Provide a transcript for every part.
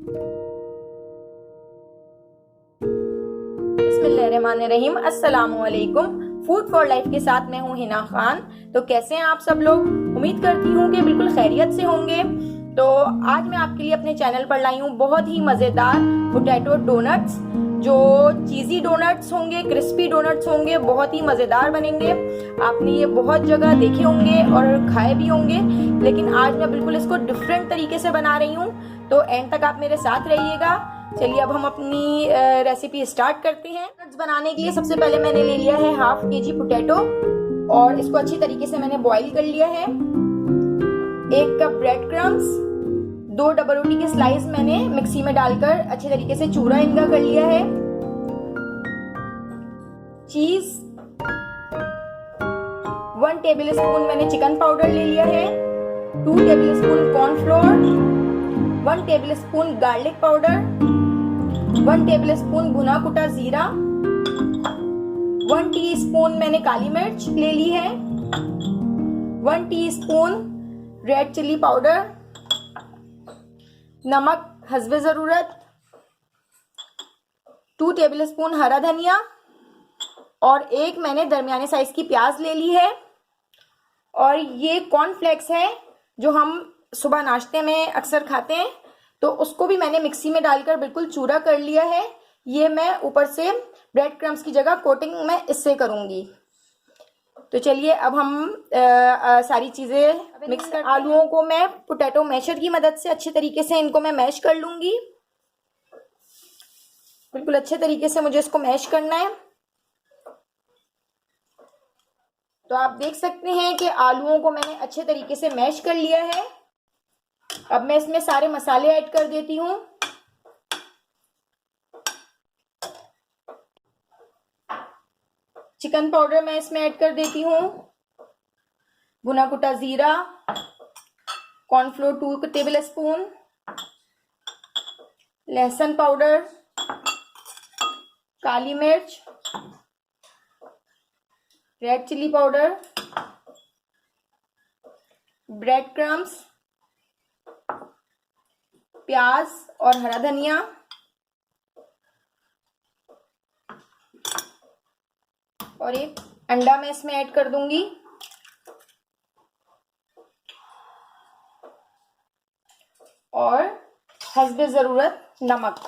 बिस्मिल्लाहिर्रहमानिर्रहीम। अस्सलामुअलैकुम। Food for life के साथ मैं हूँ हिना खान। तो कैसे हैं आप सब लोग? उम्मीद करती हूँ कि बिल्कुल खैरियत से होंगे। तो आज मैं आपके लिए अपने चैनल पर लाई हूँ बहुत ही मज़ेदार पोटैटो डोनट्स। जो चीज़ी डोनट्स होंगे, क्रिस्पी डोनट्स होंगे, बहुत ही मज़ेदार बनेंगे। आपने ये बहुत जगह देखे होंगे और खाए भी होंगे, लेकिन आज मैं बिल्कुल इसको डिफरेंट तरीके से बना रही हूँ। तो एंड तक आप मेरे साथ रहिएगा। चलिए अब हम अपनी रेसिपी स्टार्ट करते हैं। डोनट्स बनाने के लिए सबसे पहले मैंने ले लिया है हाफ केजी पोटैटो और इसको अच्छी तरीके से मैंने बॉईल कर लिया है। 1 कप ब्रेड क्रम्स, 2 डबल रोटी के स्लाइस मैंने मिक्सी में डालकर अच्छे तरीके से चूरा इनका कर लिया है। चीज 1 टेबल स्पून मैंने चिकन पाउडर ले लिया है। 2 table spoon cornflour, 1 table spoon garlic powder, 1 table spoon भुना कुटा जीरा, 1 टीस्पून मैंने काली मिर्च ले ली है, 1 टीस्पून रेड चिली पाउडर, नमक हस्बे जरूरत, 2 टेबल स्पून हरा धनिया और एक मैंने दरमियाने साइज की प्याज ले ली है। और ये कॉर्नफ्लेक्स है जो हम सुबह नाश्ते में अक्सर खाते हैं, तो उसको भी मैंने मिक्सी में डालकर बिल्कुल चूरा कर लिया है। ये मैं ऊपर से ब्रेड क्रम्स की जगह कोटिंग मैं इससे करूंगी। तो चलिए अब हम सारी चीज़ें मिक्स कर। आलूओं को मैं पोटैटो मैशर की मदद से अच्छे तरीके से इनको मैं मैश कर लूंगी। बिल्कुल अच्छे तरीके से मुझे इसको मैश करना है। तो आप देख सकते हैं कि आलूओं को मैंने अच्छे तरीके से मैश कर लिया है। अब मैं इसमें सारे मसाले ऐड कर देती हूँ। चिकन पाउडर मैं इसमें ऐड कर देती हूँ, भुना कुटा जीरा, कॉर्नफ्लोर 2 टेबल स्पून, लहसुन पाउडर, काली मिर्च, red chili powder, bread crumbs, प्याज और हरा धनिया, और एक अंडा मैं इसमें ऐड कर दूंगी। और हस्बे जरूरत नमक।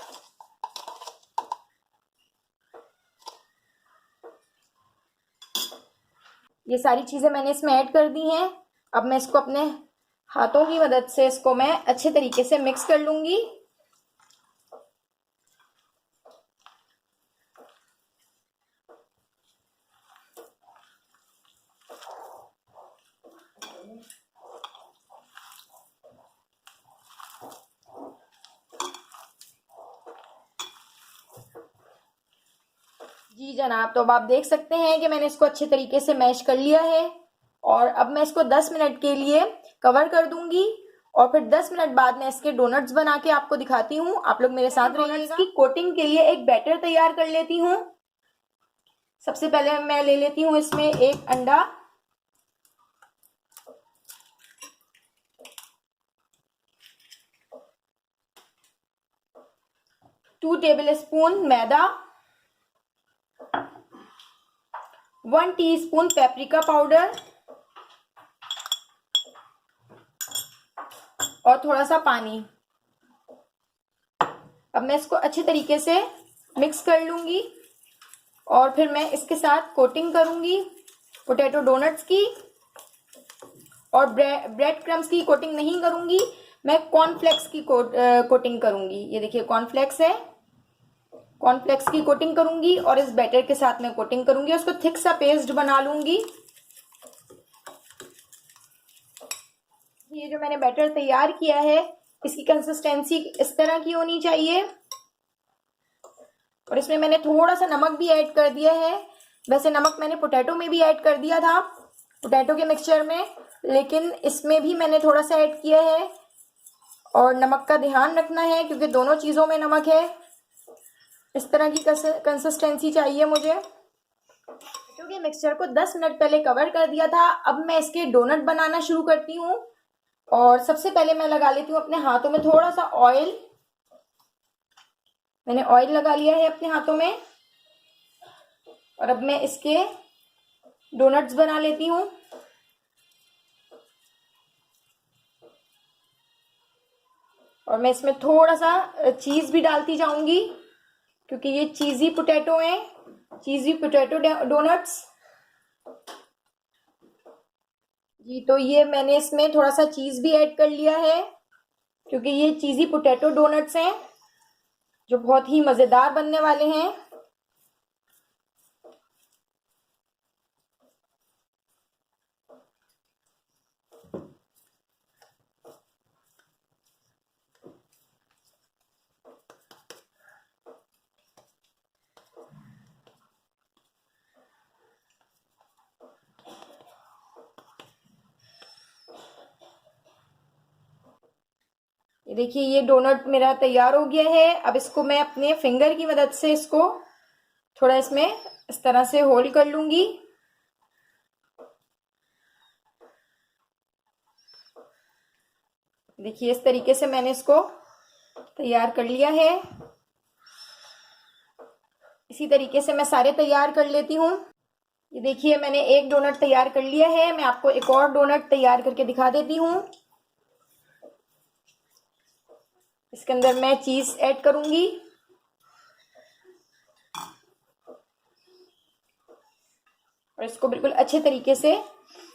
ये सारी चीजें मैंने इसमें ऐड कर दी हैं। अब मैं इसको अपने हाथों की मदद से इसको मैं अच्छे तरीके से मिक्स कर लूंगी। जी जनाब, तो अब आप देख सकते हैं कि मैंने इसको अच्छे तरीके से मैश कर लिया है। और अब मैं इसको 10 मिनट के लिए कवर कर दूंगी और फिर 10 मिनट बाद मैं इसके डोनट्स बना के आपको दिखाती हूँ। आप लोग मेरे साथ रहिएगा। की कोटिंग के लिए एक बैटर तैयार कर लेती हूँ। सबसे पहले मैं ले लेती हूँ इसमें एक अंडा, टू टेबल स्पून मैदा, 1 टीस्पून पेपरिका पाउडर और थोड़ा सा पानी। अब मैं इसको अच्छे तरीके से मिक्स कर लूंगी और फिर मैं इसके साथ कोटिंग करूंगी पोटैटो डोनट्स की। और ब्रेड क्रम्स की कोटिंग नहीं करूंगी, मैं कॉर्नफ्लेक्स की कोटिंग करूंगी। ये देखिए कॉर्नफ्लेक्स है, कॉर्नफ्लेक्स की कोटिंग करूंगी और इस बैटर के साथ मैं कोटिंग करूंगी। उसको थिक सा पेस्ट बना लूंगी। ये जो मैंने बैटर तैयार किया है, इसकी कंसिस्टेंसी इस तरह की होनी चाहिए। और इसमें मैंने थोड़ा सा नमक भी ऐड कर दिया है। वैसे नमक मैंने पोटैटो में भी ऐड कर दिया था, पोटैटो के मिक्सचर में, लेकिन इसमें भी मैंने थोड़ा सा ऐड किया है। और नमक का ध्यान रखना है क्योंकि दोनों चीज़ों में नमक है। इस तरह की कंसिस्टेंसी चाहिए मुझे। क्योंकि मिक्सचर को 10 मिनट पहले कवर कर दिया था। अब मैं इसके डोनट बनाना शुरू करती हूँ। और सबसे पहले मैं लगा लेती हूँ अपने हाथों में थोड़ा सा ऑयल मैंने ऑयल लगा लिया है अपने हाथों में और अब मैं इसके डोनट्स बना लेती हूँ। और मैं इसमें थोड़ा सा चीज़ भी डालती जाऊंगी क्योंकि ये चीज़ी पोटैटो हैं, चीज़ी पोटैटो डोनट्स। जी, तो ये मैंने इसमें थोड़ा सा चीज़ भी ऐड कर लिया है क्योंकि ये चीज़ी पोटैटो डोनट्स हैं जो बहुत ही मज़ेदार बनने वाले हैं। ये देखिए, ये डोनट मेरा तैयार हो गया है। अब इसको मैं अपने फिंगर की मदद से इसको थोड़ा इसमें इस तरह से होल्ड कर लूंगी। देखिए, इस तरीके से मैंने इसको तैयार कर लिया है। इसी तरीके से मैं सारे तैयार कर लेती हूँ। ये देखिए, मैंने एक डोनट तैयार कर लिया है। मैं आपको एक और डोनट तैयार करके दिखा देती हूँ। इसके अंदर मैं चीज ऐड करूंगी और इसको बिल्कुल अच्छे तरीके से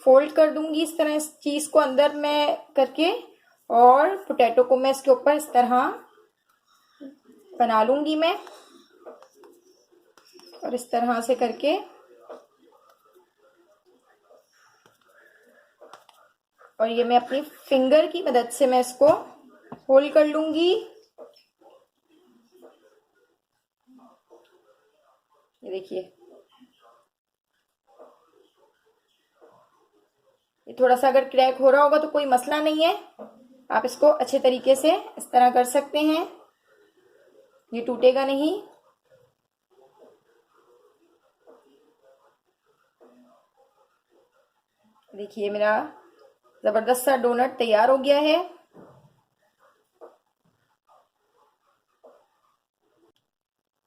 फोल्ड कर दूंगी इस तरह, इस चीज को अंदर मैं करके, और पोटैटो को मैं इसके ऊपर इस तरह बना लूंगी मैं। और इस तरह से करके और ये मैं अपनी फिंगर की मदद से मैं इसको होल्ड कर लूंगी। ये देखिए, ये थोड़ा सा अगर क्रैक हो रहा होगा तो कोई मसला नहीं है, आप इसको अच्छे तरीके से इस तरह कर सकते हैं, ये टूटेगा नहीं। देखिए, मेरा जबरदस्त सा डोनट तैयार हो गया है।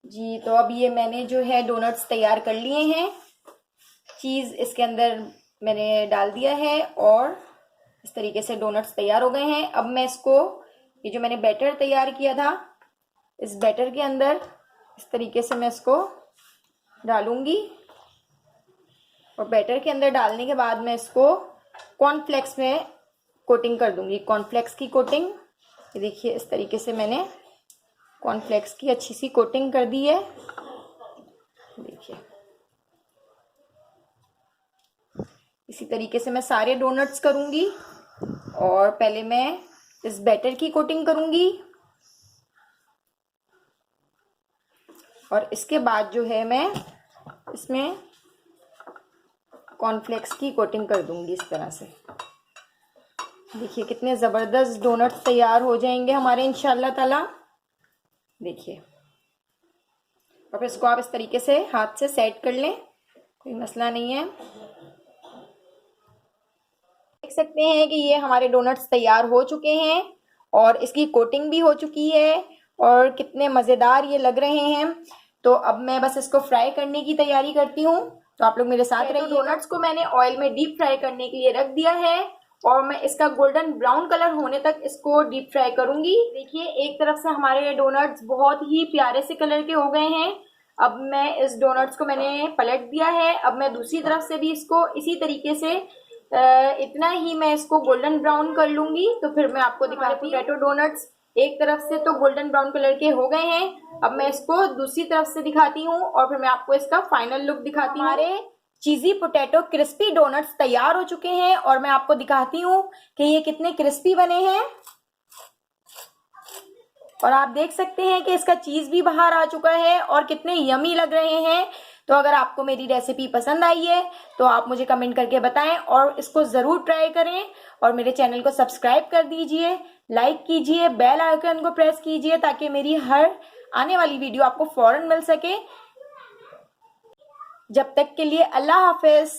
जी, तो अब ये मैंने जो है डोनट्स तैयार कर लिए हैं। चीज़ इसके अंदर मैंने डाल दिया है और इस तरीके से डोनट्स तैयार हो गए हैं। अब मैं इसको, ये जो मैंने बैटर तैयार किया था, इस बैटर के अंदर इस तरीके से मैं इसको डालूंगी। और बैटर के अंदर डालने के बाद मैं इसको कॉर्नफ्लेक्स में कोटिंग कर दूंगी, कॉर्नफ्लेक्स की कोटिंग। ये देखिए, इस तरीके से मैंने कॉर्नफ्लेक्स की अच्छी सी कोटिंग कर दी है। देखिए, इसी तरीके से मैं सारे डोनट्स करूंगी और पहले मैं इस बैटर की कोटिंग करूंगी और इसके बाद जो है मैं इसमें कॉर्नफ्लेक्स की कोटिंग कर दूंगी इस तरह से। देखिए, कितने ज़बरदस्त डोनट्स तैयार हो जाएंगे हमारे इंशाल्लाह ताला। देखिए, और फिर इसको आप इस तरीके से हाथ से सेट कर लें, कोई मसला नहीं है। देख सकते हैं कि ये हमारे डोनट्स तैयार हो चुके हैं और इसकी कोटिंग भी हो चुकी है और कितने मज़ेदार ये लग रहे हैं। तो अब मैं बस इसको फ्राई करने की तैयारी करती हूँ, तो आप लोग मेरे साथ रहिए। डोनट्स को मैंने ऑयल में डीप फ्राई करने के लिए रख दिया है और मैं इसका गोल्डन ब्राउन कलर होने तक इसको डीप फ्राई करूंगी। देखिए, एक तरफ से हमारे डोनट्स बहुत ही प्यारे से कलर के हो गए हैं। अब मैं इस डोनट्स को मैंने पलट दिया है। अब मैं दूसरी तरफ से भी इसको इसी तरीके से इतना ही मैं इसको गोल्डन ब्राउन कर लूंगी। तो फिर मैं आपको दिखाती हूँ। पोटैटो डोनट्स एक तरफ से तो गोल्डन ब्राउन कलर के हो गए हैं। अब मैं इसको दूसरी तरफ से दिखाती हूँ और फिर मैं आपको इसका फाइनल लुक दिखाती हूँ। हमारे चीज़ी पोटैटो क्रिस्पी डोनट्स तैयार हो चुके हैं और मैं आपको दिखाती हूँ कि ये कितने क्रिस्पी बने हैं। और आप देख सकते हैं कि इसका चीज़ भी बाहर आ चुका है और कितने यमी लग रहे हैं। तो अगर आपको मेरी रेसिपी पसंद आई है तो आप मुझे कमेंट करके बताएं और इसको ज़रूर ट्राई करें और मेरे चैनल को सब्सक्राइब कर दीजिए, लाइक कीजिए, बेल आइकन को प्रेस कीजिए ताकि मेरी हर आने वाली वीडियो आपको फौरन मिल सके। जब तक के लिए अल्लाह हाफिज़।